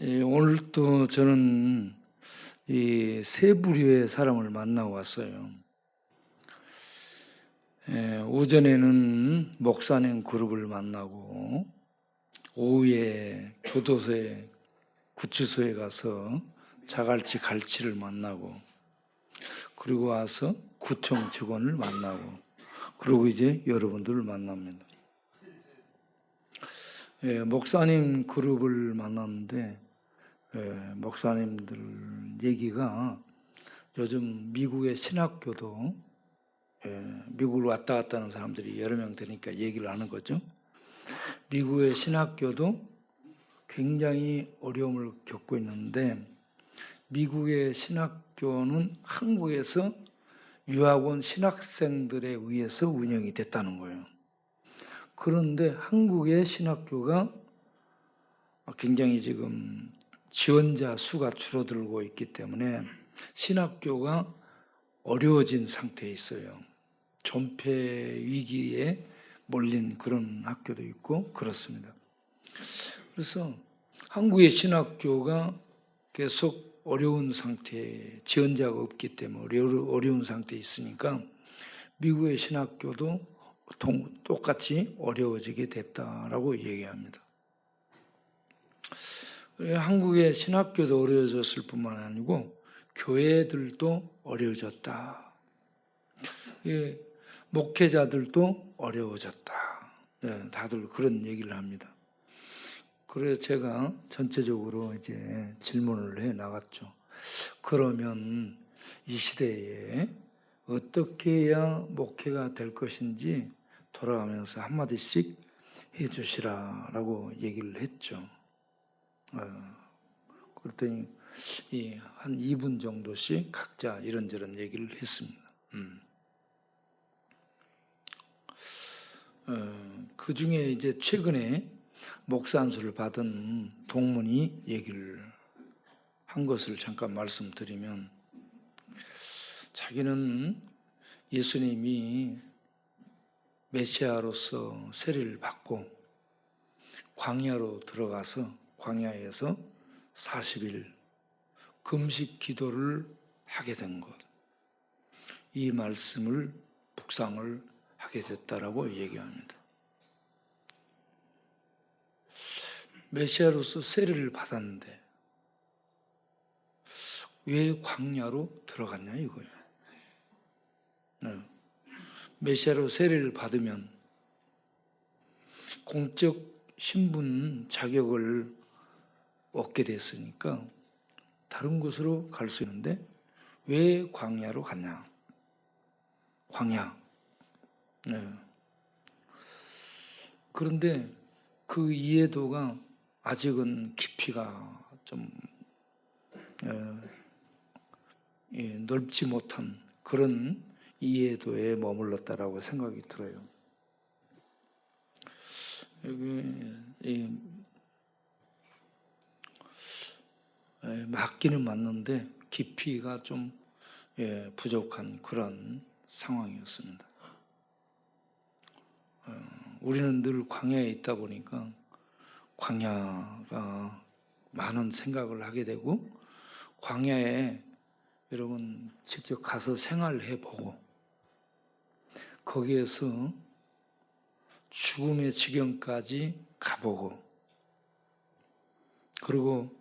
오늘 또 저는 이 세 부류의 사람을 만나고 왔어요. 오전에는 목사님 그룹을 만나고 오후에 교도소에 구치소에 가서 자갈치 갈치를 만나고 그리고 와서 구청 직원을 만나고 그리고 이제 여러분들을 만납니다. 목사님 그룹을 만났는데 목사님들 얘기가 요즘 미국의 신학교도 미국을 왔다 갔다 하는 사람들이 여러 명 되니까 얘기를 하는 거죠. 미국의 신학교도 굉장히 어려움을 겪고 있는데 미국의 신학교는 한국에서 유학 온 신학생들에 의해서 운영이 됐다는 거예요. 그런데 한국의 신학교가 굉장히 지금 지원자 수가 줄어들고 있기 때문에 신학교가 어려워진 상태에 있어요. 존폐 위기에 몰린 그런 학교도 있고 그렇습니다. 그래서 한국의 신학교가 계속 어려운 상태에 지원자가 없기 때문에 어려운 상태에 있으니까 미국의 신학교도 똑같이 어려워지게 됐다라고 얘기합니다. 한국의 신학교도 어려워졌을 뿐만 아니고 교회들도 어려워졌다. 목회자들도 어려워졌다. 다들 그런 얘기를 합니다. 그래서 제가 전체적으로 이제 질문을 해 나갔죠. 그러면 이 시대에 어떻게 해야 목회가 될 것인지 돌아가면서 한마디씩 해 주시라라고 얘기를 했죠. 그랬더니 한 2분 정도씩 각자 이런저런 얘기를 했습니다. 그 중에 이제 최근에 목사 안수를 받은 동문이 얘기를 한 것을 잠깐 말씀드리면 자기는 예수님이 메시아로서 세례를 받고 광야로 들어가서 광야에서 40일 금식 기도를 하게 된 것, 이 말씀을 묵상을 하게 됐다라고 얘기합니다. 메시아로서 세례를 받았는데 왜 광야로 들어갔냐 이거예요. 메시아로 세례를 받으면 공적 신분 자격을 얻게 됐으니까 다른 곳으로 갈 수 있는데 왜 광야로 갔냐? 광야. 그런데 그 이해도가 아직은 깊이가 좀 넓지 못한 그런 이해도에 머물렀다라고 생각이 들어요. 맞기는 맞는데 깊이가 좀 부족한 그런 상황이었습니다. 우리는 늘 광야에 있다 보니까 광야가 많은 생각을 하게 되고 광야에 여러분 직접 가서 생활해 보고 거기에서 죽음의 지경까지 가보고 그리고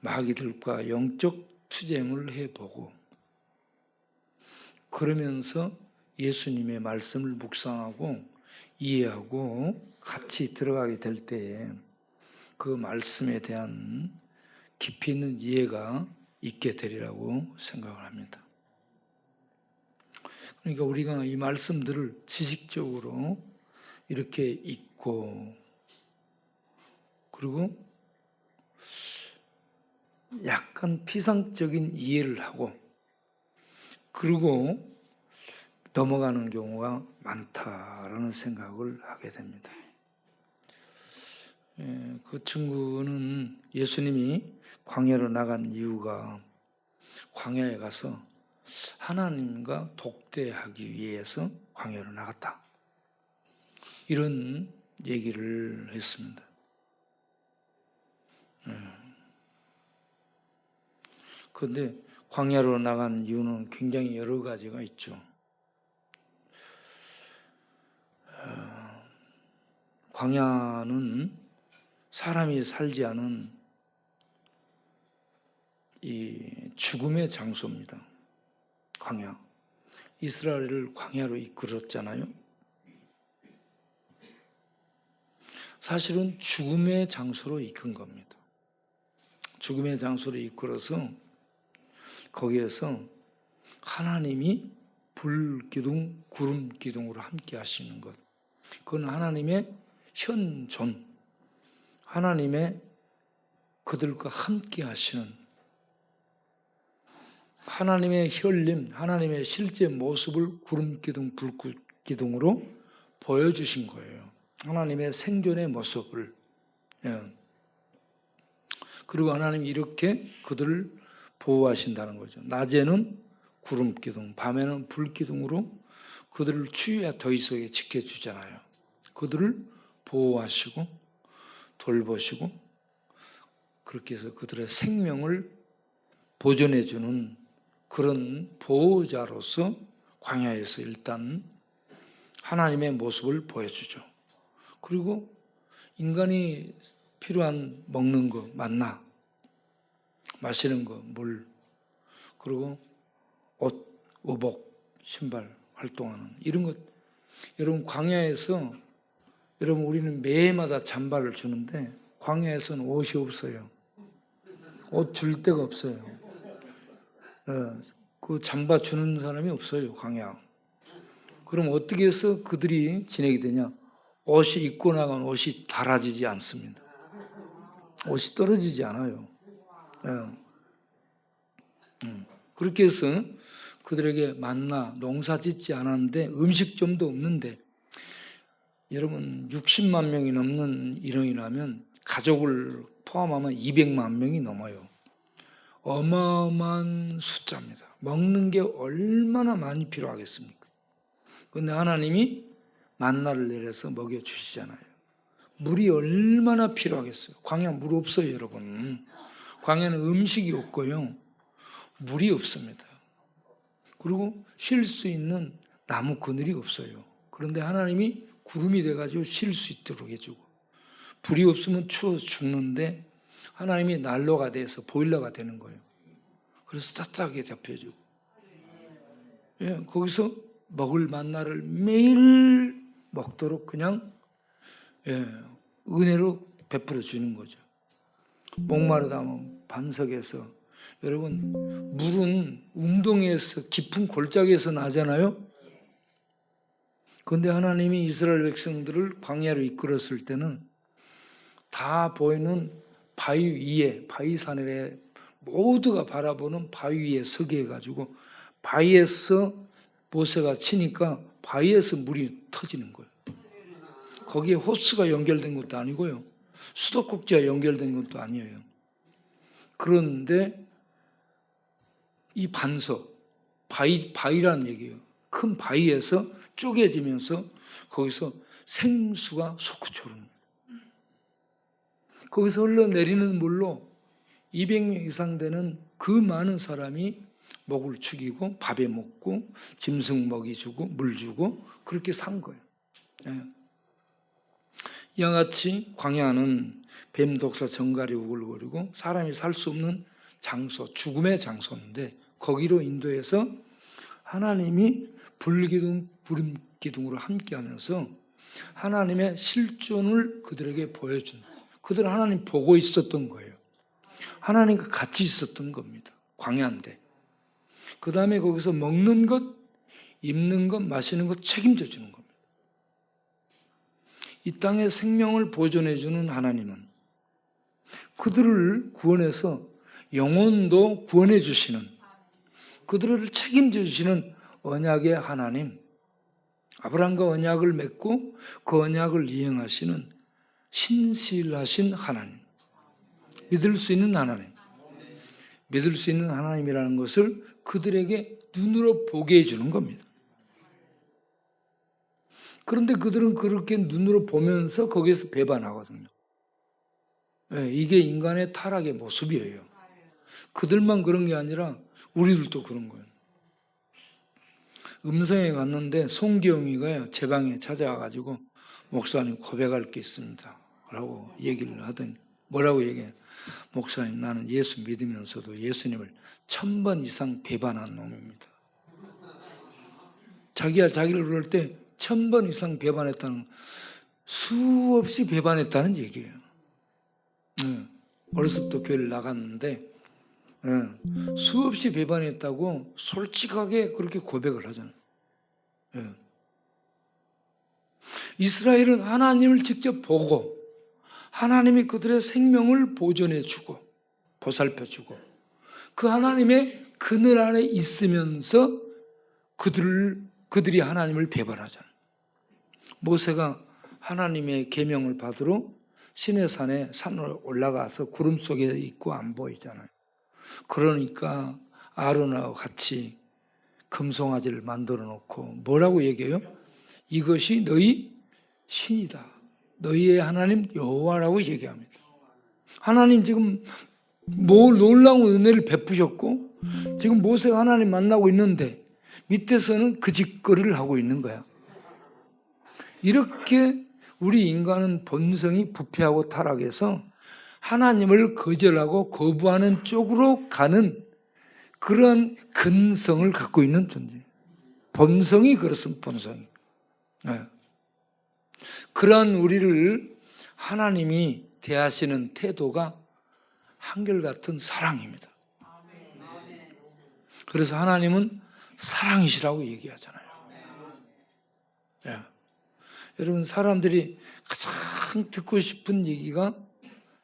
마귀들과 영적 투쟁을 해보고 그러면서 예수님의 말씀을 묵상하고 이해하고 같이 들어가게 될 때에 그 말씀에 대한 깊이 있는 이해가 있게 되리라고 생각을 합니다. 그러니까 우리가 이 말씀들을 지식적으로 이렇게 읽고 그리고 약간 피상적인 이해를 하고 그리고 넘어가는 경우가 많다라는 생각을 하게 됩니다. 그 친구는 예수님이 광야로 나간 이유가 광야에 가서 하나님과 독대하기 위해서 광야로 나갔다. 이런 얘기를 했습니다. 그런데 광야로 나간 이유는 굉장히 여러 가지가 있죠. 광야는 사람이 살지 않은 이 죽음의 장소입니다. 광야. 이스라엘을 광야로 이끌었잖아요. 사실은 죽음의 장소로 이끈 겁니다. 죽음의 장소로 이끌어서 거기에서 하나님이 불기둥, 구름기둥으로 함께 하시는 것. 그건 하나님의 현존, 하나님의 그들과 함께 하시는 하나님의 혈림, 하나님의 실제 모습을 구름기둥, 불기둥으로 보여주신 거예요. 하나님의 생존의 모습을. 그리고 하나님이 이렇게 그들을 보호하신다는 거죠. 낮에는 구름기둥, 밤에는 불기둥으로 그들을 추위와 더위 속에 지켜주잖아요. 그들을 보호하시고 돌보시고 그렇게 해서 그들의 생명을 보존해주는 그런 보호자로서 광야에서 일단 하나님의 모습을 보여주죠. 그리고 인간이 필요한 먹는 거, 만나, 마시는 거, 물, 그리고 옷, 의복, 신발, 활동하는 이런 것. 여러분 광야에서 여러분 우리는 매해마다 잠바를 주는데 광야에서는 옷이 없어요. 옷 줄 데가 없어요. 그 잠바 주는 사람이 없어요, 광야. 그럼 어떻게 해서 그들이 지내게 되냐? 옷이 입고 나간 옷이 닳아지지 않습니다. 옷이 떨어지지 않아요. 그렇게 해서 그들에게 만나 농사 짓지 않았는데 음식점도 없는데 여러분 60만 명이 넘는 인원이라면 가족을 포함하면 200만 명이 넘어요. 어마어마한 숫자입니다. 먹는 게 얼마나 많이 필요하겠습니까? 그런데 하나님이 만나를 내려서 먹여주시잖아요. 물이 얼마나 필요하겠어요. 광야 물 없어요, 여러분. 광야는 음식이 없고요. 물이 없습니다. 그리고 쉴 수 있는 나무 그늘이 없어요. 그런데 하나님이 구름이 돼가지고 쉴 수 있도록 해주고 불이 없으면 추워서 죽는데 하나님이 난로가 돼서 보일러가 되는 거예요. 그래서 따뜻하게 잡혀주고 거기서 먹을 만나를 매일 먹도록 그냥 은혜로 베풀어 주는 거죠. 목마르다 하면 반석에서 여러분 물은 웅덩이에서 깊은 골짜기에서 나잖아요. 그런데 하나님이 이스라엘 백성들을 광야로 이끌었을 때는 다 보이는 바위 위에 바위산에 모두가 바라보는 바위 위에 서게 해가지고 바위에서 모세가 치니까 바위에서 물이 터지는 거예요. 거기에 호스가 연결된 것도 아니고요. 수도꼭지가 연결된 것도 아니에요. 그런데 이 반석, 바위라는 얘기예요. 큰 바위에서 쪼개지면서 거기서 생수가 솟구쳐오르는 거예요. 거기서 흘러내리는 물로 200명 이상 되는 그 많은 사람이 목을 축이고 밥에 먹고 짐승 먹이 주고 물 주고 그렇게 산 거예요. 이와 같이 광야는 뱀 독사 정갈이 우글거리고 사람이 살 수 없는 장소, 죽음의 장소인데 거기로 인도해서 하나님이 불기둥, 구름기둥으로 함께하면서 하나님의 실존을 그들에게 보여준, 그들은 하나님 보고 있었던 거예요. 하나님과 같이 있었던 겁니다. 광야인데. 그 다음에 거기서 먹는 것, 입는 것, 마시는 것 책임져 주는 겁니다. 이 땅의 생명을 보존해주는 하나님은 그들을 구원해서 영혼도 구원해 주시는, 그들을 책임져 주시는 언약의 하나님, 아브라함과 언약을 맺고 그 언약을 이행하시는 신실하신 하나님, 믿을 수 있는 하나님, 믿을 수 있는 하나님이라는 것을 그들에게 눈으로 보게 해주는 겁니다. 그런데 그들은 그렇게 눈으로 보면서 거기에서 배반하거든요. 이게 인간의 타락의 모습이에요. 그들만 그런 게 아니라 우리들도 그런 거예요. 음성에 갔는데 송기영이가 제 방에 찾아와가지고 목사님 고백할 게 있습니다 라고 얘기를 하더니 뭐라고 얘기해요? 목사님, 나는 예수 믿으면서도 예수님을 1000번 이상 배반한 놈입니다. 자기가 자기를 부를 때 1000번 이상 배반했다는, 수없이 배반했다는 얘기예요. 어렸을 때부터 교회를 나갔는데 수없이 배반했다고 솔직하게 그렇게 고백을 하잖아요. 이스라엘은 하나님을 직접 보고 하나님이 그들의 생명을 보존해주고 보살펴주고 그 하나님의 그늘 안에 있으면서 그들이 하나님을 배반하잖아요. 모세가 하나님의 계명을 받으러 시내산에 산으로 올라가서 구름 속에 있고 안 보이잖아요. 그러니까 아론하고 같이 금송아지를 만들어 놓고 뭐라고 얘기해요? 이것이 너희 신이다. 너희의 하나님 여호와라고 얘기합니다. 하나님 지금 놀라운 은혜를 베푸셨고 지금 모세가 하나님 만나고 있는데 밑에서는 그 짓거리를 하고 있는 거야. 이렇게 우리 인간은 본성이 부패하고 타락해서 하나님을 거절하고 거부하는 쪽으로 가는 그런 근성을 갖고 있는 존재예요. 본성이 그렇습니다. 본성이. 그런 우리를 하나님이 대하시는 태도가 한결같은 사랑입니다. 그래서 하나님은 사랑이시라고 얘기하잖아요. 여러분, 사람들이 가장 듣고 싶은 얘기가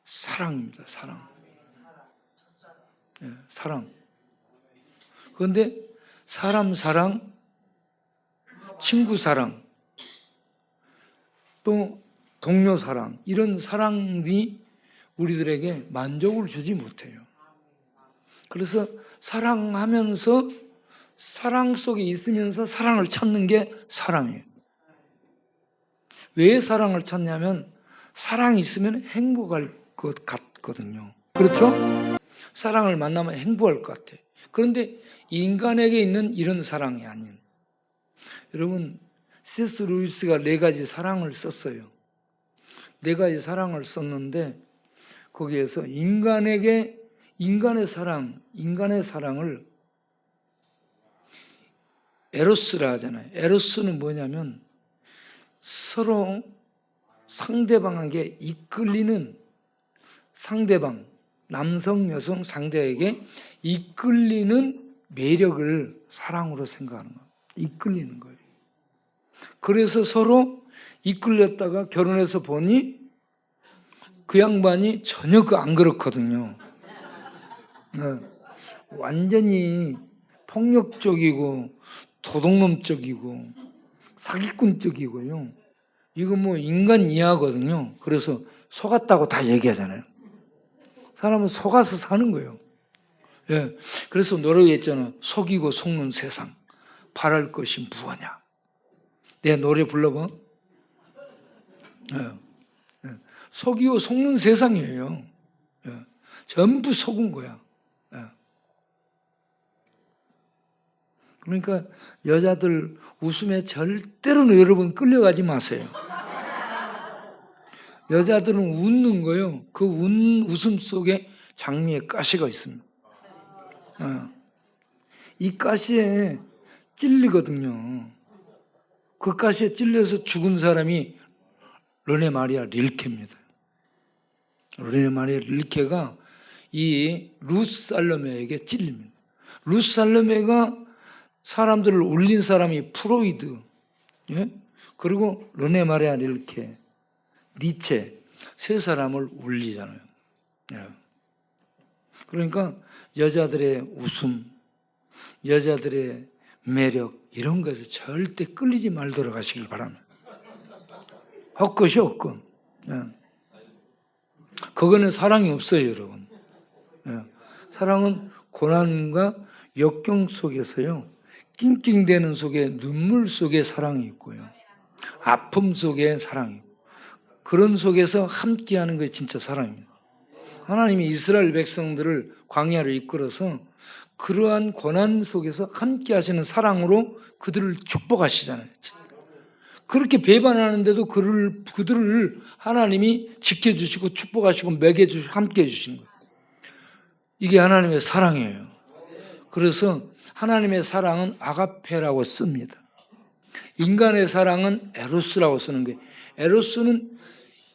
사랑입니다. 사랑. 사랑. 그런데 사람 사랑, 친구 사랑, 또 동료 사랑, 이런 사랑이 우리들에게 만족을 주지 못해요. 그래서 사랑하면서 사랑 속에 있으면서 사랑을 찾는 게 사랑이에요. 왜 사랑을 찾냐면 사랑이 있으면 행복할 것 같거든요. 그렇죠? 사랑을 만나면 행복할 것 같아요. 그런데 인간에게 있는 이런 사랑이 아닌, 여러분, C.S. 루이스가 4가지 사랑을 썼어요. 4가지 사랑을 썼는데 거기에서 인간의 사랑을 에로스라 하잖아요. 에로스는 뭐냐면 서로 상대방에게 이끌리는, 상대방, 남성, 여성 상대에게 이끌리는 매력을 사랑으로 생각하는 거예요. 이끌리는 거예요. 그래서 서로 이끌렸다가 결혼해서 보니 그 양반이 전혀 안 그렇거든요. 완전히 폭력적이고 도둑놈적이고 사기꾼적이고요. 이거 뭐 인간 이하거든요. 그래서 속았다고 다 얘기하잖아요. 사람은 속아서 사는 거예요. 그래서 노래가 있잖아. 속이고 속는 세상, 바랄 것이 무엇냐. 내 노래 불러봐. 속이고 속는 세상이에요. 전부 속은 거야. 그러니까 여자들 웃음에 절대로 여러분 끌려가지 마세요. 여자들은 웃는 거예요. 그 웃음 속에 장미의 가시가 있습니다. 이 가시에 찔리거든요. 그 가시에 찔려서 죽은 사람이 르네 마리아 릴케입니다. 르네 마리아 릴케가 이 루스 살로메에게 찔립니다. 루스 살로메가 사람들을 울린 사람이 프로이드, 그리고 르네 마리아 릴케, 니체, 3사람을 울리잖아요. 그러니까 여자들의 웃음, 여자들의 매력, 이런 것에 절대 끌리지 말도록 하시길 바랍니다. 헛것이 헛것. 그거는 사랑이 없어요, 여러분. 사랑은 고난과 역경 속에서요, 낑낑대는 속에, 눈물 속에 사랑이 있고요, 아픔 속에 사랑이 있고, 그런 속에서 함께하는 게 진짜 사랑입니다. 하나님이 이스라엘 백성들을 광야로 이끌어서 그러한 고난 속에서 함께 하시는 사랑으로 그들을 축복하시잖아요. 그렇게 배반하는데도 그들을 하나님이 지켜주시고 축복하시고 먹여주시고 함께 해주시는 거예요. 이게 하나님의 사랑이에요. 그래서 하나님의 사랑은 아가페라고 씁니다. 인간의 사랑은 에로스라고 쓰는 거예요. 에로스는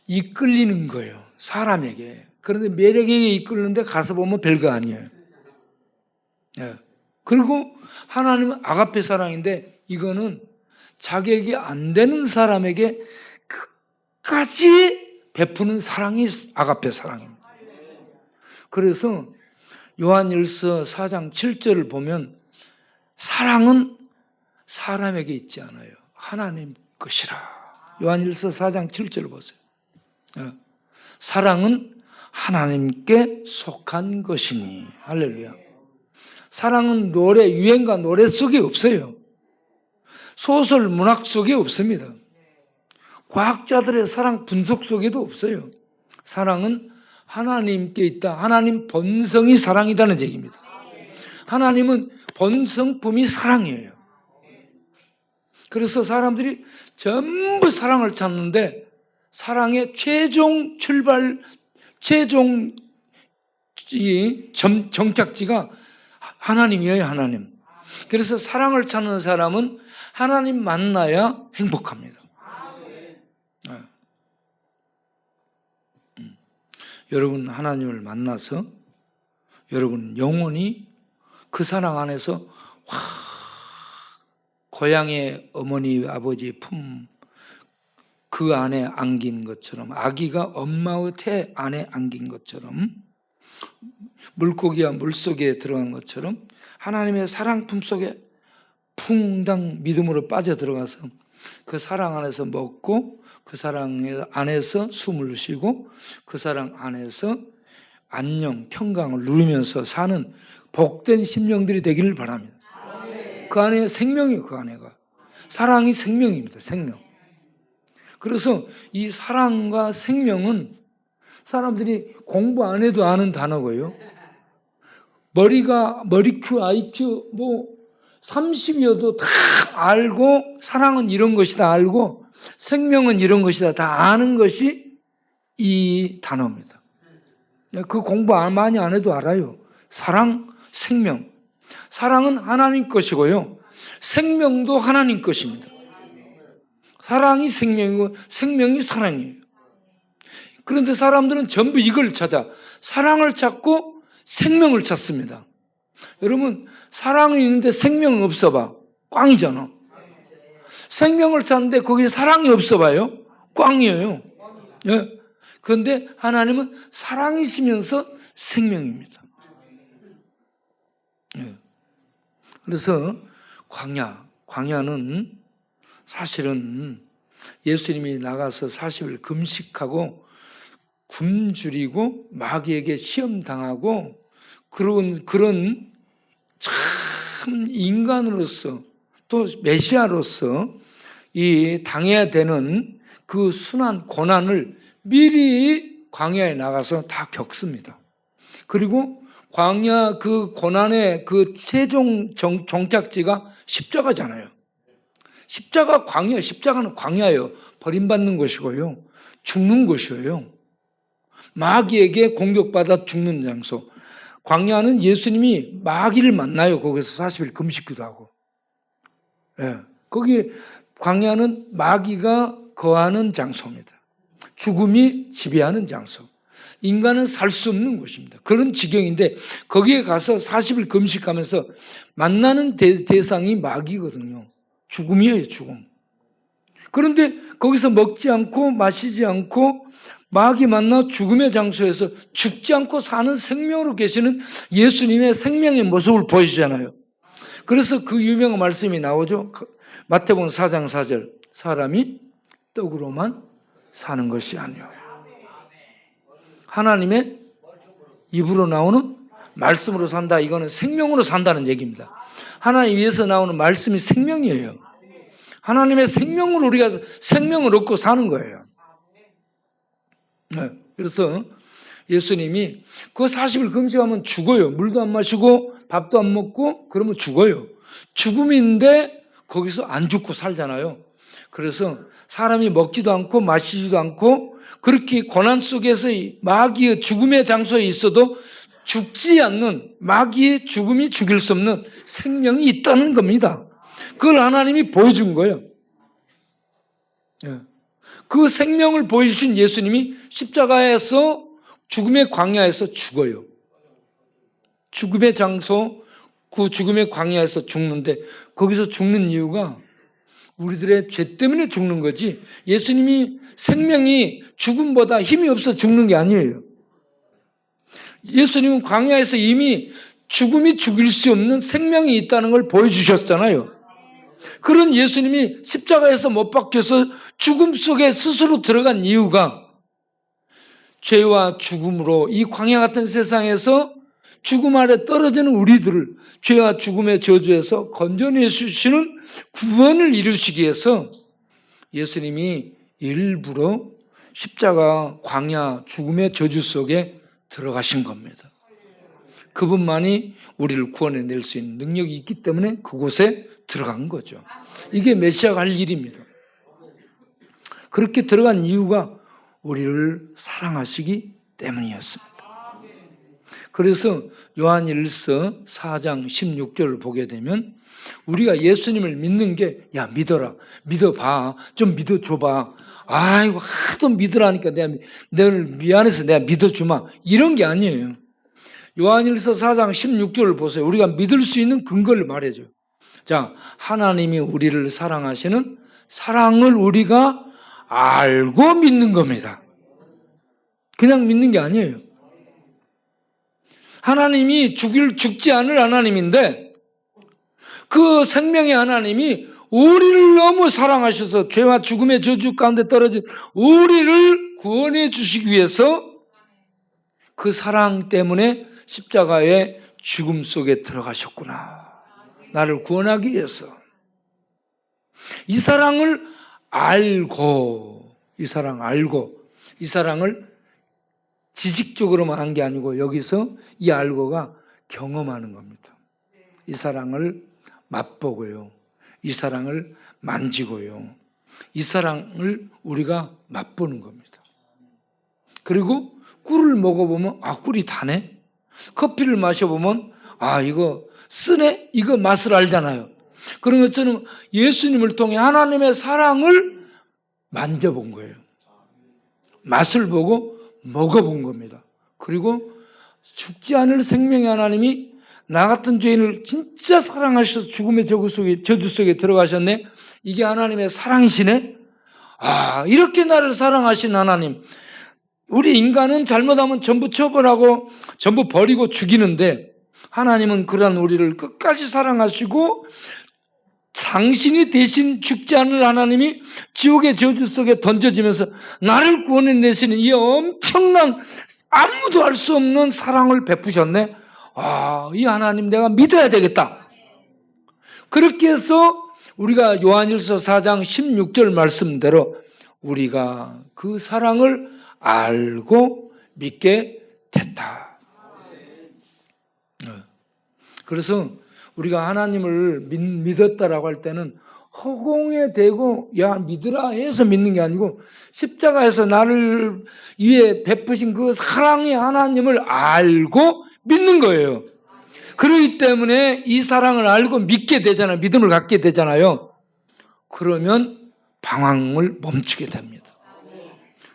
이끌리는 거예요. 사람에게. 그런데 매력에게 이끌리는데 가서 보면 별거 아니에요. 예. 그리고 하나님은 아가페 사랑인데 이거는 자격이 안 되는 사람에게 끝까지 베푸는 사랑이 아가페 사랑입니다. 그래서 요한일서 4장 7절을 보면 사랑은 사람에게 있지 않아요. 하나님 것이라. 요한일서 4장 7절을 보세요. 사랑은 하나님께 속한 것이니. 할렐루야. 사랑은 노래, 유행가 노래 속에 없어요. 소설, 문학 속에 없습니다. 과학자들의 사랑 분석 속에도 없어요. 사랑은 하나님께 있다. 하나님 본성이 사랑이라는 얘기입니다. 하나님은 본성품이 사랑이에요. 그래서 사람들이 전부 사랑을 찾는데 사랑의 최종 출발, 최종 정착지가 하나님이에요. 하나님. 그래서 사랑을 찾는 사람은 하나님 만나야 행복합니다. 여러분 하나님을 만나서 여러분 영원히 그 사랑 안에서 고향의 어머니 아버지 품 그 안에 안긴 것처럼 아기가 엄마의 태 안에 안긴 것처럼 물고기가 물속에 들어간 것처럼 하나님의 사랑 품 속에 퐁당 믿음으로 빠져들어가서 그 사랑 안에서 먹고 그 사랑 안에서 숨을 쉬고 그 사랑 안에서 안녕 평강을 누리면서 사는 복된 심령들이 되기를 바랍니다. 그 안에 생명이에요. 그 안에가 사랑이 생명입니다. 생명. 그래서 이 사랑과 생명은 사람들이 공부 안 해도 아는 단어고요. 머리큐, IQ 30이어도 다 알고 사랑은 이런 것이다 알고 생명은 이런 것이다 다 아는 것이 이 단어입니다. 그 공부 많이 안 해도 알아요. 사랑, 생명. 사랑은 하나님 것이고요. 생명도 하나님 것입니다. 사랑이 생명이고 생명이 사랑이에요. 그런데 사람들은 전부 이걸 찾아 사랑을 찾고 생명을 찾습니다. 여러분 사랑이 있는데 생명은 없어봐. 꽝이잖아. 생명을 찾는데 거기에 사랑이 없어봐요. 꽝이에요. 예. 그런데 하나님은 사랑이시면서 생명입니다. 예. 그래서 광야는 사실은 예수님이 나가서 40일 금식하고 굶주리고 마귀에게 시험당하고 그런 참 인간으로서 또 메시아로서 이 당해야 되는 그 순한 고난을 미리 광야에 나가서 다 겪습니다. 그리고 광야 그 고난의 그 최종 종착지가 십자가잖아요. 십자가는 광야예요. 버림받는 것이고요. 죽는 것이에요. 마귀에게 공격받아 죽는 장소. 광야는 예수님이 마귀를 만나요. 거기서 40일 금식기도 하고. 예. 거기 광야는 마귀가 거하는 장소입니다. 죽음이 지배하는 장소. 인간은 살 수 없는 곳입니다. 그런 지경인데 거기에 가서 40일 금식하면서 만나는 대상이 마귀거든요. 죽음이에요, 죽음. 그런데 거기서 먹지 않고 마시지 않고 마귀 만나 죽음의 장소에서 죽지 않고 사는 생명으로 계시는 예수님의 생명의 모습을 보여주잖아요. 그래서 그 유명한 말씀이 나오죠. 마태복음 4장 4절. 사람이 떡으로만 사는 것이 아니요. 하나님의 입으로 나오는 말씀으로 산다. 이거는 생명으로 산다는 얘기입니다. 하나님 위에서 나오는 말씀이 생명이에요. 하나님의 생명으로 우리가 생명을 얻고 사는 거예요. 네. 그래서 예수님이 그 40일 금식하면 죽어요. 물도 안 마시고 밥도 안 먹고 그러면 죽어요. 죽음인데 거기서 안 죽고 살잖아요. 그래서 사람이 먹지도 않고 마시지도 않고 그렇게 고난 속에서 마귀의 죽음의 장소에 있어도 죽지 않는, 마귀의 죽음이 죽일 수 없는 생명이 있다는 겁니다. 그걸 하나님이 보여준 거예요. 그 생명을 보여주신 예수님이 십자가에서 죽음의 광야에서 죽어요. 죽음의 장소, 그 죽음의 광야에서 죽는데 거기서 죽는 이유가 우리들의 죄 때문에 죽는 거지, 예수님이 생명이 죽음보다 힘이 없어 죽는 게 아니에요. 예수님은 광야에서 이미 죽음이 죽일 수 없는 생명이 있다는 걸 보여주셨잖아요. 그런 예수님이 십자가에서 못 박혀서 죽음 속에 스스로 들어간 이유가 죄와 죽음으로 이 광야 같은 세상에서 죽음 아래 떨어지는 우리들을 죄와 죽음의 저주에서 건져내 주시는 구원을 이루시기 위해서 예수님이 일부러 십자가 광야 죽음의 저주 속에 들어가신 겁니다. 그분만이 우리를 구원해낼 수 있는 능력이 있기 때문에 그곳에 들어간 거죠. 이게 메시아가 할 일입니다. 그렇게 들어간 이유가 우리를 사랑하시기 때문이었습니다. 그래서 요한일서 4장 16절을 보게 되면 우리가 예수님을 믿는 게, 야 믿어라, 믿어봐, 좀 믿어줘봐, 아이고 하도 믿으라니까 내가 너를 미안해서 내가 믿어주마, 이런 게 아니에요. 요한일서 4장 16절을 보세요. 우리가 믿을 수 있는 근거를 말해줘요. 자, 하나님이 우리를 사랑하시는 사랑을 우리가 알고 믿는 겁니다. 그냥 믿는 게 아니에요. 하나님이 죽지 않을 하나님인데 그 생명의 하나님이 우리를 너무 사랑하셔서 죄와 죽음의 저주 가운데 떨어진 우리를 구원해 주시기 위해서 그 사랑 때문에 십자가의 죽음 속에 들어가셨구나. 나를 구원하기 위해서. 이 사랑을 알고, 이 사랑을 지식적으로만 한 게 아니고 여기서 이 알고가 경험하는 겁니다. 이 사랑을 맛보고요. 이 사랑을 만지고요. 이 사랑을 우리가 맛보는 겁니다. 그리고 꿀을 먹어보면 아, 꿀이 다네. 커피를 마셔보면 아, 이거 쓰네. 이거 맛을 알잖아요. 그런 것처럼 예수님을 통해 하나님의 사랑을 만져본 거예요. 맛을 보고 먹어본 겁니다. 그리고 죽지 않을 생명의 하나님이 나 같은 죄인을 진짜 사랑하셔서 죽음의 저주 속에 들어가셨네. 이게 하나님의 사랑이시네. 아, 이렇게 나를 사랑하신 하나님. 우리 인간은 잘못하면 전부 처벌하고 전부 버리고 죽이는데 하나님은 그러한 우리를 끝까지 사랑하시고 당신이 대신 죽지 않을 하나님이 지옥의 저주 속에 던져지면서 나를 구원해내시는 이 엄청난 아무도 알 수 없는 사랑을 베푸셨네. 아, 이 하나님 내가 믿어야 되겠다. 그렇게 해서 우리가 요한일서 4장 16절 말씀대로 우리가 그 사랑을 알고 믿게 됐다. 그래서 우리가 하나님을 믿었다라고 할 때는 허공에 대고 야 믿으라 해서 믿는 게 아니고 십자가에서 나를 위해 베푸신 그 사랑의 하나님을 알고 믿는 거예요. 그렇기 때문에 이 사랑을 알고 믿게 되잖아요. 믿음을 갖게 되잖아요. 그러면 방황을 멈추게 됩니다.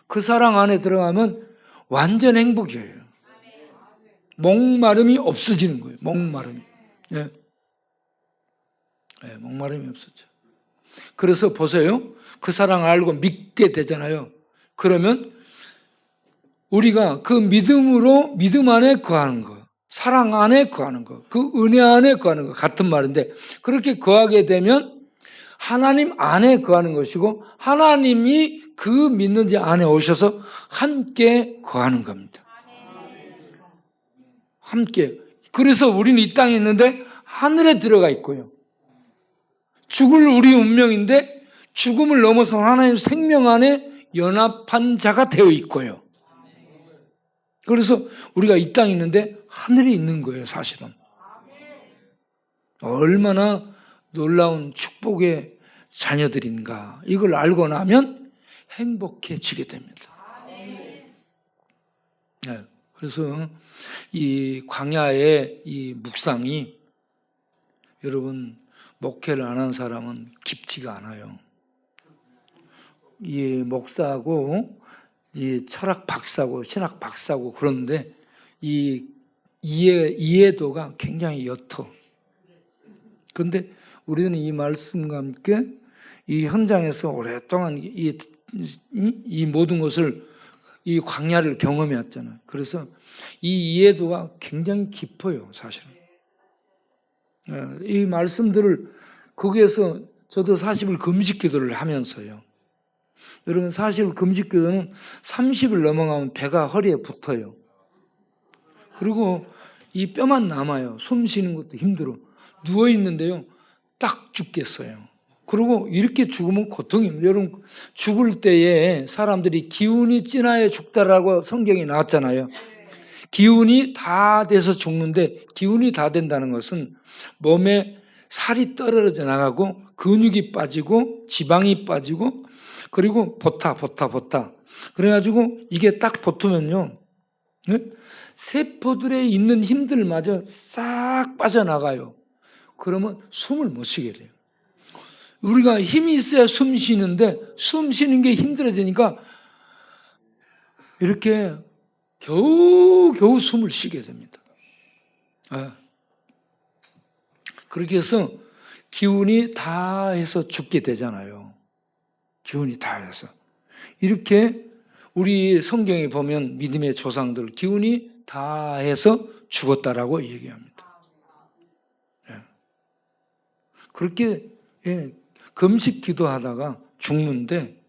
그 사랑 안에 들어가면 완전 행복이에요. 목마름이 없어지는 거예요. 목마름이. 예. 네, 목마름이 없었죠. 그래서 보세요. 그 사랑을 알고 믿게 되잖아요. 그러면 우리가 그 믿음으로 믿음 안에 거하는 거, 사랑 안에 거하는 거, 그 은혜 안에 거하는 거 같은 말인데 그렇게 거하게 되면 하나님 안에 거하는 것이고 하나님이 그 믿는 자 안에 오셔서 함께 거하는 겁니다. 함께. 그래서 우리는 이 땅에 있는데 하늘에 들어가 있고요. 죽을 우리 운명인데 죽음을 넘어서 하나님 생명 안에 연합한 자가 되어 있고요. 그래서 우리가 이 땅에 있는데 하늘에 있는 거예요, 사실은. 얼마나 놀라운 축복의 자녀들인가. 이걸 알고 나면 행복해지게 됩니다. 네, 그래서 이 광야의 이 묵상이 여러분 목회를 안 한 사람은 깊지가 않아요. 이 목사하고 이 철학 박사고 신학 박사고 그런데 이 이해도가 굉장히 옅어. 그런데 우리는 이 말씀과 함께 이 현장에서 오랫동안 이 모든 것을 이 광야를 경험해 왔잖아요. 그래서 이 이해도가 굉장히 깊어요, 사실은. 이 말씀들을 거기에서 저도 40일 금식 기도를 하면서요. 여러분 40일 금식 기도는 30일 넘어가면 배가 허리에 붙어요. 그리고 이 뼈만 남아요. 숨 쉬는 것도 힘들어. 누워 있는데요. 딱 죽겠어요. 그리고 이렇게 죽으면 고통입니다. 여러분 죽을 때에 사람들이 기운이 진하여 죽다라고 성경에 나왔잖아요. 기운이 다 돼서 죽는데 기운이 다 된다는 것은 몸에 살이 떨어져 나가고 근육이 빠지고 지방이 빠지고 그리고 보타. 그래가지고 이게 딱 붙으면요. 세포들에 있는 힘들마저 싹 빠져나가요. 그러면 숨을 못 쉬게 돼요. 우리가 힘이 있어야 숨 쉬는데 숨 쉬는 게 힘들어지니까 이렇게 겨우 숨을 쉬게 됩니다. 그렇게 해서 기운이 다 해서 죽게 되잖아요. 기운이 다 해서. 이렇게 우리 성경에 보면 믿음의 조상들 기운이 다 해서 죽었다라고 얘기합니다. 그렇게 금식 기도하다가 죽는데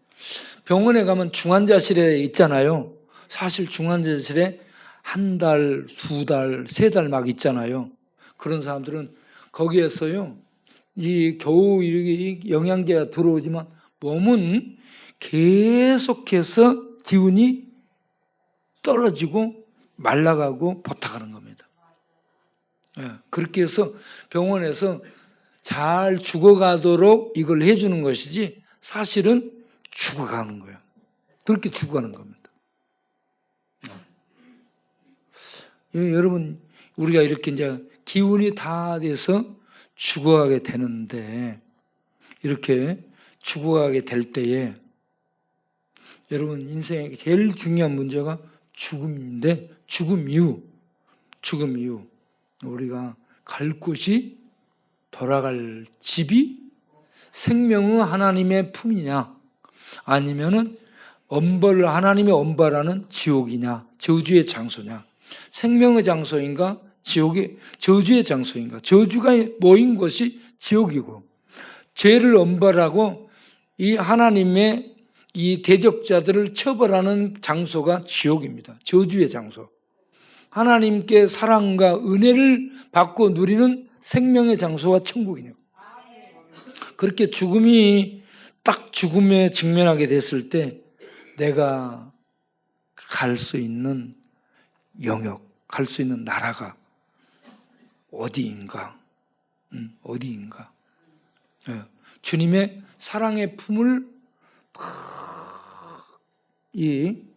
병원에 가면 중환자실에 있잖아요. 사실 중환자실에 한 달, 두 달, 세 달 막 있잖아요. 그런 사람들은 거기에서요, 겨우 이렇게 영양제가 들어오지만 몸은 계속해서 기운이 떨어지고 말라가고 보탁하는 겁니다. 그렇게 해서 병원에서 잘 죽어가도록 이걸 해주는 것이지 사실은 죽어가는 거예요. 그렇게 죽어가는 겁니다. 여러분 우리가 이렇게 이제 기운이 다 돼서 죽어가게 되는데 이렇게 죽어가게 될 때에 여러분 인생의 제일 중요한 문제가 죽음인데 죽음 이후 우리가 갈 곳이 돌아갈 집이 생명의 하나님의 품이냐 아니면은 하나님의 엄벌하는 지옥이냐 저주의 장소냐 생명의 장소인가 저주의 장소인가 저주가 모인 것이 지옥이고 죄를 엄벌하고 이 하나님의 이 대적자들을 처벌하는 장소가 지옥입니다. 저주의 장소. 하나님께 사랑과 은혜를 받고 누리는 생명의 장소가 천국이네요. 그렇게 죽음이 딱 죽음에 직면하게 됐을 때 내가 갈 수 있는 영역, 갈 수 있는 나라가 어디인가? 주님의 사랑의 품을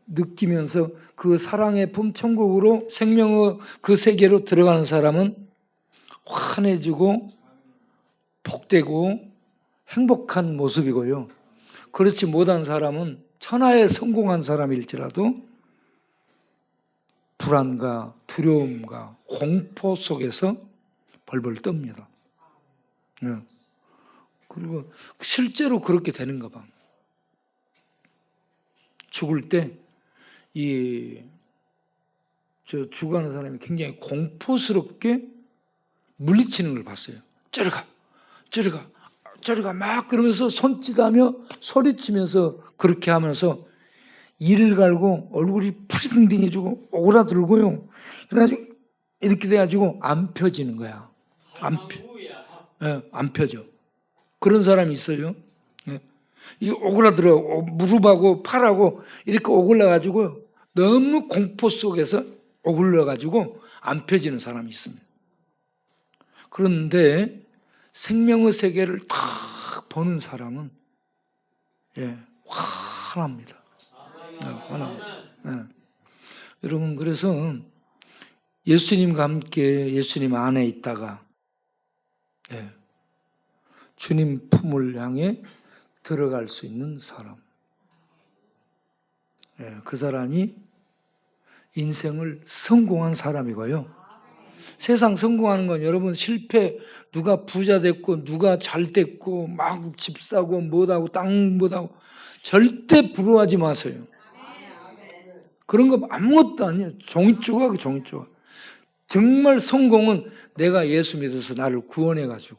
느끼면서 그 사랑의 품 천국으로 생명의 그 세계로 들어가는 사람은 환해지고 복되고 행복한 모습이고요. 그렇지 못한 사람은 천하에 성공한 사람일지라도 불안과 두려움과 공포 속에서 벌벌 떱니다. 그리고 실제로 그렇게 되는가 봐. 죽을 때 죽어가는 사람이 굉장히 공포스럽게 물리치는 걸 봤어요. 저리 가 막 그러면서 손짓하며 소리치면서 그렇게 하면서 이를 갈고 얼굴이 푸리등등해지고 오그라들고요. 그래가지고 이렇게 돼가지고 안 펴지는 거야. 안 펴져. 그런 사람이 있어요. 이 오그라들어 무릎하고 팔하고 이렇게 오글라가지고 너무 공포 속에서 오글러가지고 안 펴지는 사람이 있습니다. 그런데 생명의 세계를 탁 보는 사람은 환합니다. 환합니다. 여러분, 그래서 예수님과 함께 예수님 안에 있다가 주님 품을 향해 들어갈 수 있는 사람, 그 사람이 인생을 성공한 사람이고요. 세상 성공하는 건 여러분 실패, 누가 부자 됐고 누가 잘 됐고 막 집 사고 뭐하고 땅 뭐하고 절대 부러워하지 마세요. 그런 거 아무것도 아니에요. 종이 조각. 정말 성공은 내가 예수 믿어서 나를 구원해가지고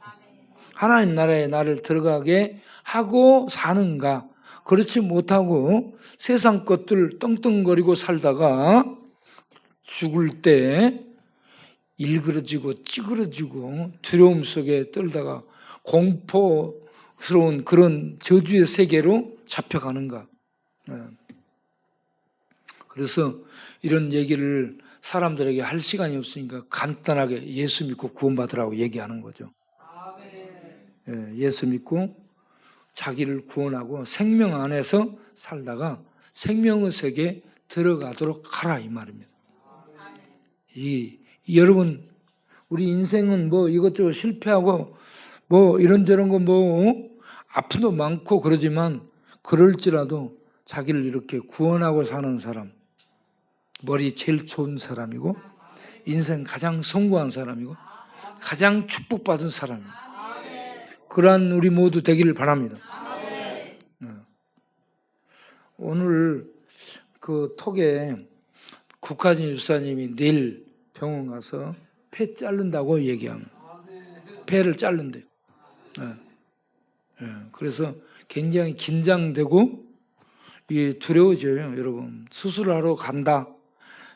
하나님 나라에 나를 들어가게 하고 사는가. 그렇지 못하고 세상 것들 떵떵거리고 살다가 죽을 때 일그러지고 찌그러지고 두려움 속에 떨다가 공포스러운 그런 저주의 세계로 잡혀가는가. 그래서 이런 얘기를 사람들에게 할 시간이 없으니까 간단하게 예수 믿고 구원받으라고 얘기하는 거죠. 예수 믿고 자기를 구원하고 생명 안에서 살다가 생명의 세계에 들어가도록 하라 이 말입니다. 여러분, 우리 인생은 뭐 이것저것 실패하고 뭐 이런저런 거 뭐 아픔도 많고 그러지만 그럴지라도 자기를 이렇게 구원하고 사는 사람, 머리 제일 좋은 사람이고 인생 가장 성공한 사람이고 가장 축복받은 사람이에요. 그러한 우리 모두 되기를 바랍니다. 오늘 그 톡에 국화진 집사님이 내일 병원 가서 폐 자른다고 얘기합니다. 폐를 자른대요. 그래서 굉장히 긴장되고 두려워져요. 여러분, 수술하러 간다,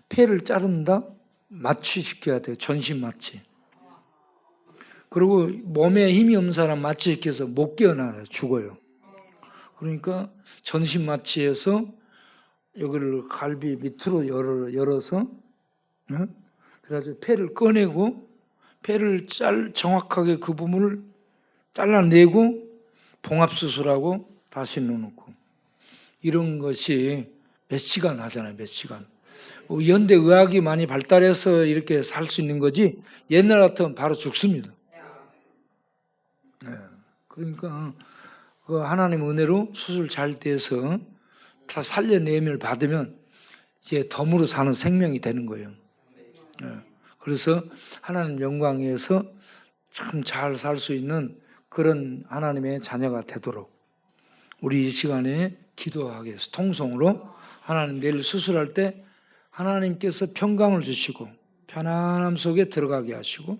폐를 자른다, 마취시켜야 돼요. 전신 마취. 그리고 몸에 힘이 없는 사람 마취시켜서 못 깨어나요. 죽어요. 그러니까 전신 마취해서 여기를 갈비 밑으로 열어서 그래가지고 폐를 꺼내고 폐를 정확하게 그 부분을 잘라내고 봉합수술하고 다시 넣어놓고 이런 것이 몇 시간 하잖아요. 몇 시간. 현대 의학이 많이 발달해서 이렇게 살 수 있는 거지 옛날 같으면 바로 죽습니다. 그러니까 그 하나님의 은혜로 수술 잘 돼서 다 살려내임을 받으면 이제 덤으로 사는 생명이 되는 거예요. 그래서 하나님 영광에서 참 잘 살 수 있는 그런 하나님의 자녀가 되도록 우리 이 시간에 기도하겠습니다. 통성으로 하나님 내일 수술할 때 하나님께서 평강을 주시고 편안함 속에 들어가게 하시고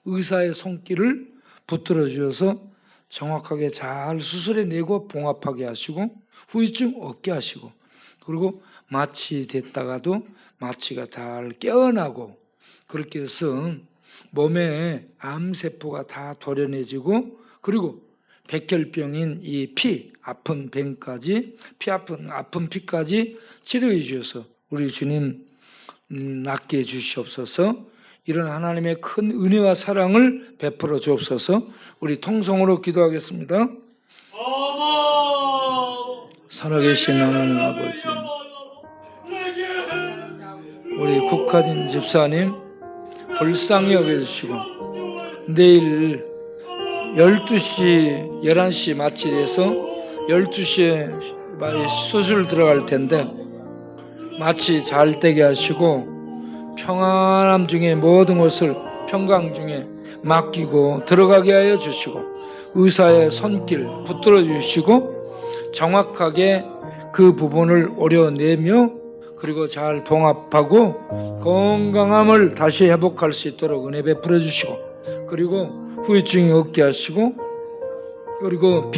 의사의 손길을 붙들어 주셔서 정확하게 잘 수술해내고 봉합하게 하시고 후유증 없게 하시고 그리고 마취됐다가도 마취가 잘 깨어나고 그렇게 해서 몸에 암세포가 다 도려내지고 그리고 백혈병인 이 피 아픈 병까지 아픈 피까지 치료해 주셔서 우리 주님 낫게 해 주시옵소서. 이런 하나님의 큰 은혜와 사랑을 베풀어 주옵소서. 우리 통성으로 기도하겠습니다. 살아계신 하나님 아버지, 우리 국화진 집사님 불쌍히 여겨주시고 내일 12시, 11시 마취돼서 12시에 수술 들어갈 텐데 마취 잘 되게 하시고 평안함 중에 모든 것을 평강 중에 맡기고 들어가게 하여 주시고 의사의 손길 붙들어 주시고 정확하게 그 부분을 오려내며 그리고 잘 봉합하고 건강함을 다시 회복할 수 있도록 은혜 베풀어 주시고 그리고 후유증이 없게 하시고 그리고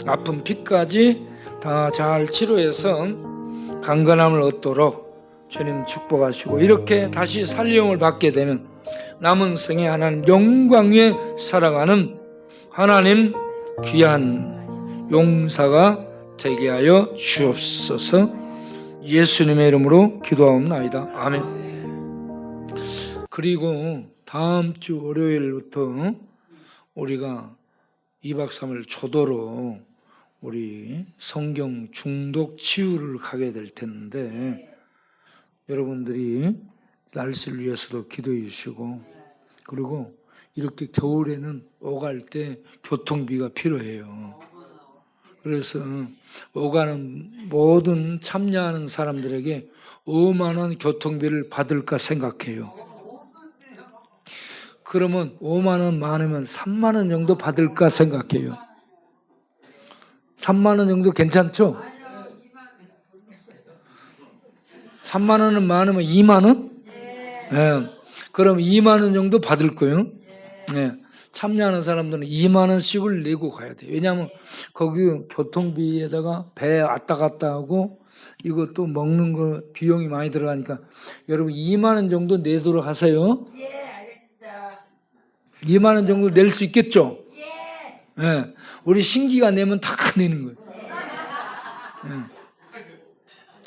아픈 피까지 다 잘 치료해서 강건함을 얻도록 주님 축복하시고 이렇게 다시 살림을 받게 되면 남은 생에 하나님 영광 위에 살아가는 하나님 귀한 용사가 되게 하여 주옵소서. 예수님의 이름으로 기도하옵나이다. 아멘. 그리고 다음 주 월요일부터 우리가 2박 3일 초도로 우리 성경 중독 치유를 가게 될 텐데 여러분들이 날씨를 위해서도 기도해 주시고, 그리고 이렇게 겨울에는 오갈 때 교통비가 필요해요. 그래서 오가는 모든 참여하는 사람들에게 5만 원 교통비를 받을까 생각해요. 그러면 5만 원 많으면 3만 원 정도 받을까 생각해요. 3만 원 정도 괜찮죠? 3만 원은 많으면 2만 원? 네. 그럼 2만 원 정도 받을 거예요. 네. 참여하는 사람들은 2만 원씩을 내고 가야 돼요. 왜냐하면 거기 교통비에다가 배 왔다 갔다 하고 이것도 먹는 거 비용이 많이 들어가니까 여러분 2만 원 정도 내도록 하세요. 예, 알겠습니다. 2만 원 정도 낼 수 있겠죠? 예. 네. 우리 신기가 내면 다 내는 거예요.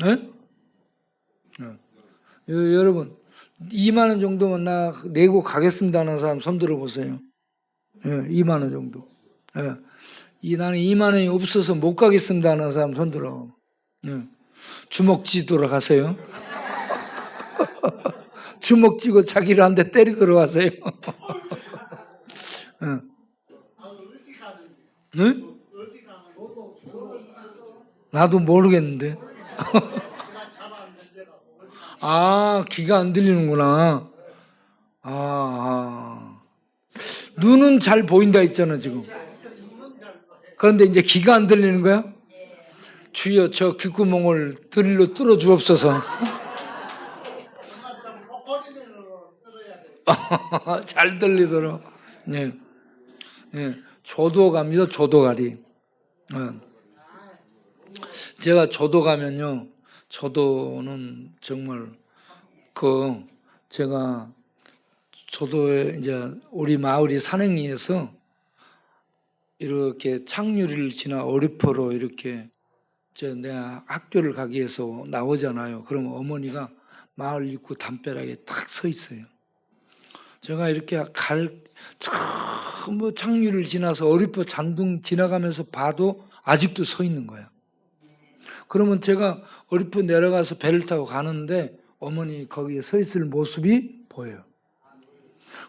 네? 네. 여러분 2만 원 정도만 나 내고 가겠습니다 하는 사람 손 들어보세요. 2만 원 정도. 나는 2만 원이 없어서 못 가겠습니다 하는 사람 손 들어. 주먹 쥐도록 하세요. 주먹 쥐고 자기를 한 대 때리도록 하세요. 응? 나도 모르겠는데. 아, 귀가 안 들리는구나. 눈은 잘 보인다 했잖아, 지금. 그런데 이제 귀가 안 들리는 거야? 주여, 저 귓구멍을 드릴로 뚫어 주옵소서. 잘 들리도록. 네. 네. 조도갑니다, 조도가리. 제가 조도 가면요, 조도는 정말 제가 조도에 이제 우리 마을이 산행리에서 이렇게 창유리를 지나 어리포로 이렇게 내가 학교를 가기 위해서 나오잖아요. 그러면 어머니가 마을 입구 담벼락에 딱 서 있어요. 제가 이렇게 뭐 창유리를 지나서 어리포 잔둥 지나가면서 봐도 아직도 서 있는 거야. 그러면 제가 어리포 내려가서 배를 타고 가는데 어머니 거기에 서 있을 모습이 보여요.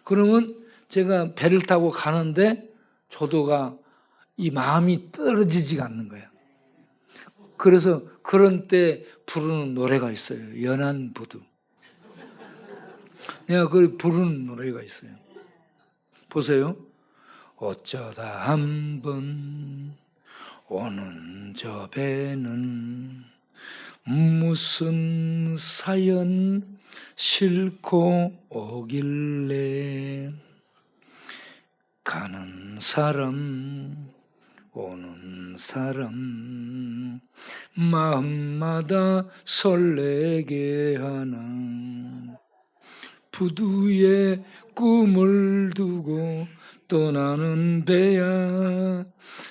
그러면 제가 배를 타고 가는데 조도가 이 마음이 떨어지지가 않는 거야. 그래서 그런 때 부르는 노래가 있어요. 연안부두. 내가 그 부르는 노래가 있어요. 보세요. 어쩌다 한번 오는 저 배는 무슨 사연 싣고 오길래 가는 사람 오는 사람 마음마다 설레게 하는 부두에 꿈을 두고 떠나는 배야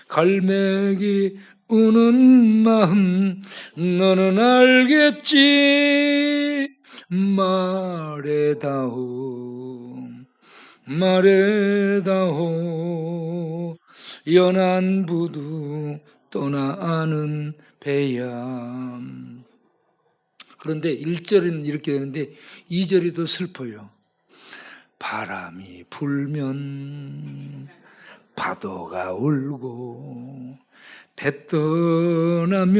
갈매기 우는 마음 너는 알겠지 말해다오 말해다오 연안부두 떠나는 배야. 그런데 1절은 이렇게 되는데 2절이 더 슬퍼요. 바람이 불면 파도가 울고 배 떠나면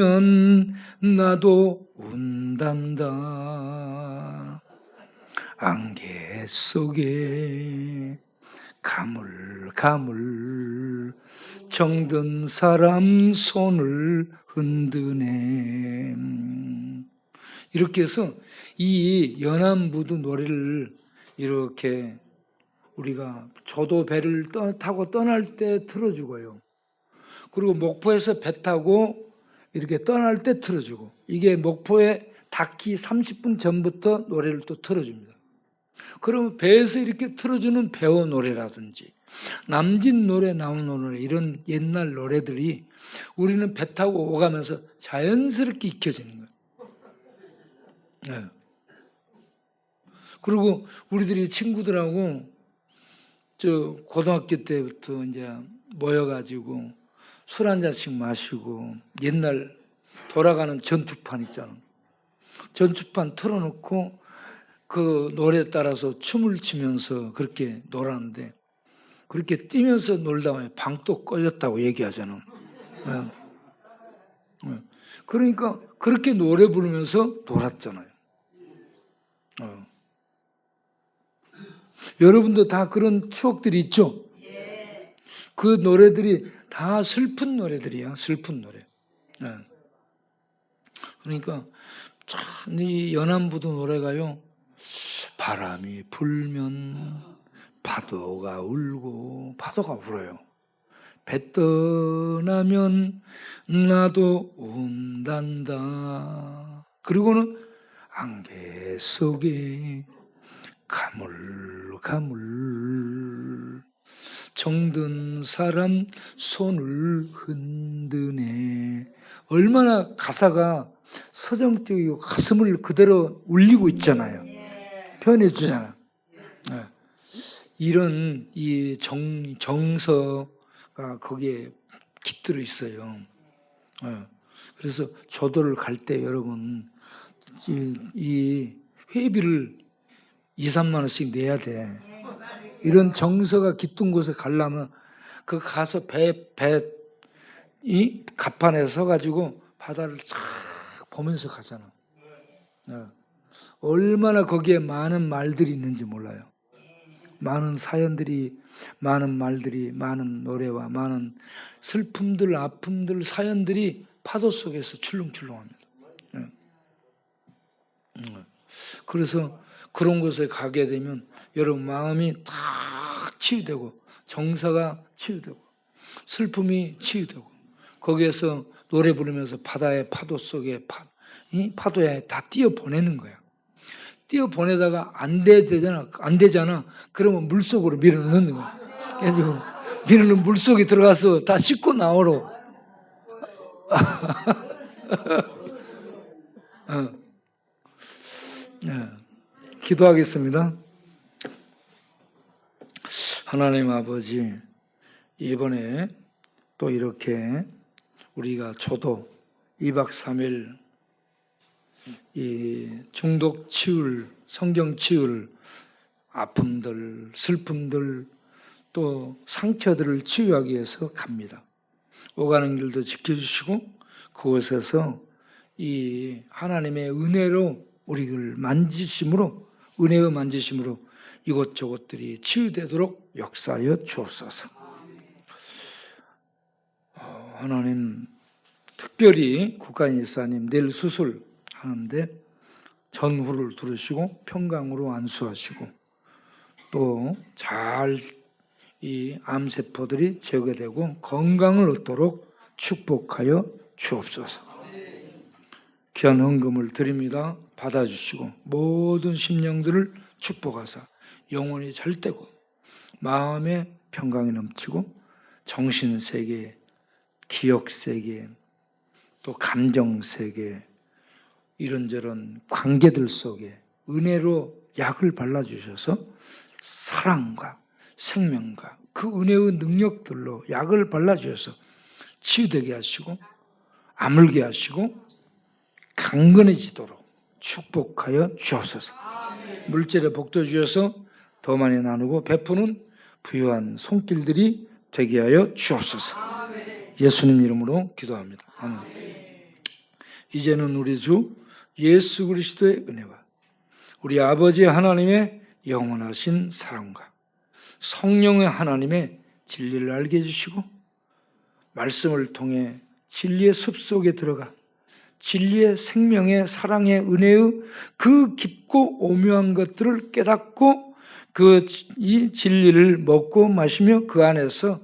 나도 운단다. 안개 속에 가물가물 정든 사람 손을 흔드네. 이렇게 해서 이 연안부두 노래를 이렇게 우리가 조도 배를 타고 떠날 때 틀어주고요. 그리고 목포에서 배 타고 이렇게 떠날 때 틀어주고, 이게 목포에 닿기 30분 전부터 노래를 또 틀어줍니다. 그러면 배에서 이렇게 틀어주는 배어 노래라든지 남진 노래 나오는 노래 이런 옛날 노래들이 우리는 배 타고 오가면서 자연스럽게 익혀지는 거예요. 네. 그리고 우리들이 친구들하고 저 고등학교 때부터 이제 모여가지고 술 한 잔씩 마시고 옛날 돌아가는 전투판 있잖아. 전투판 틀어놓고 그 노래에 따라서 춤을 추면서 그렇게 놀았는데 그렇게 뛰면서 놀다 보면 방도 꺼졌다고 얘기하잖아. 네. 네. 그러니까 그렇게 노래 부르면서 놀았잖아요. 여러분도 다 그런 추억들이 있죠? 그 노래들이 다 슬픈 노래들이야. 슬픈 노래. 네. 그러니까 참 이 연안부도 노래가요. 바람이 불면 파도가 울고 파도가 울어요. 배 떠나면 나도 운단다. 그리고는 안개 속에 가물가물 정든 사람 손을 흔드네. 얼마나 가사가 서정적이고 가슴을 그대로 울리고 있잖아요. 표현해 주잖아. 네. 이런 이 정서가 거기에 깃들어 있어요. 네. 그래서 조도를 갈 때 여러분 이 회비를 2, 3만 원씩 내야 돼. 이런 정서가 깃든 곳에 가려면 그 가서 이 갑판에 서가지고 바다를 쫙 보면서 가잖아. 네. 얼마나 거기에 많은 말들이 있는지 몰라요. 많은 사연들이, 많은 말들이, 많은 노래와 많은 슬픔들, 아픔들, 사연들이 파도 속에서 출렁출렁합니다. 네. 그래서 그런 곳에 가게 되면 여러분 마음이 딱 치유되고 정서가 치유되고 슬픔이 치유되고 거기에서 노래 부르면서 바다의 파도 속에 이 파도에 다 띄어보내는 거야. 띄어보내다가 안 되잖아. 그러면 물속으로 밀어넣는 거야. 그래가지고 밀어넣은 물속에 들어가서 다 씻고 나오러. 네. 기도하겠습니다. 하나님 아버지, 이번에 또 이렇게 우리가 저도 2박 3일 이 중독 치유를, 성경 치유를, 아픔들, 슬픔들, 또 상처들을 치유하기 위해서 갑니다. 오가는 길도 지켜주시고 그곳에서 이 하나님의 은혜로 우리를 만지심으로, 은혜의 만지심으로 이곳저곳들이 치유되도록 역사하여 주옵소서. 하나님, 특별히 국가인 일사님 내일 수술하는데 전후를 들으시고 평강으로 안수하시고 또 잘 이 암세포들이 제거되고 건강을 얻도록 축복하여 주옵소서. 귀한 헌금을 드립니다. 받아주시고 모든 심령들을 축복하사 영혼이 잘 되고 마음에 평강이 넘치고 정신세계, 기억세계, 또 감정세계 이런저런 관계들 속에 은혜로 약을 발라주셔서 사랑과 생명과 그 은혜의 능력들로 약을 발라주셔서 치유되게 하시고 아물게 하시고 강건해지도록 축복하여 주옵소서. 물질의 복도 주셔서 더 많이 나누고 베푸는 부유한 손길들이 되게 하여 주옵소서. 예수님 이름으로 기도합니다. 아멘. 이제는 우리 주 예수 그리스도의 은혜와 우리 아버지 하나님의 영원하신 사랑과 성령의 하나님의 진리를 알게 해주시고 말씀을 통해 진리의 숲속에 들어가 진리의 생명의 사랑의 은혜의 그 깊고 오묘한 것들을 깨닫고 이 진리를 먹고 마시며 그 안에서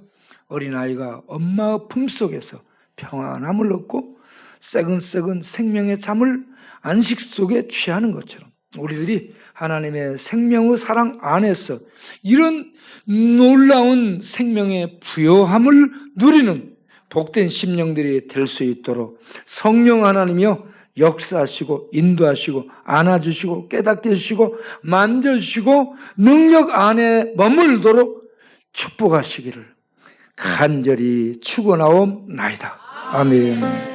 어린아이가 엄마의 품속에서 평안함을 얻고 새근새근 생명의 잠을 안식 속에 취하는 것처럼 우리들이 하나님의 생명의 사랑 안에서 이런 놀라운 생명의 부요함을 누리는 복된 심령들이 될 수 있도록 성령 하나님이여 역사하시고 인도하시고 안아주시고 깨닫게 해주시고 만져주시고 능력 안에 머물도록 축복하시기를 간절히 축원하옵나이다. 아멘.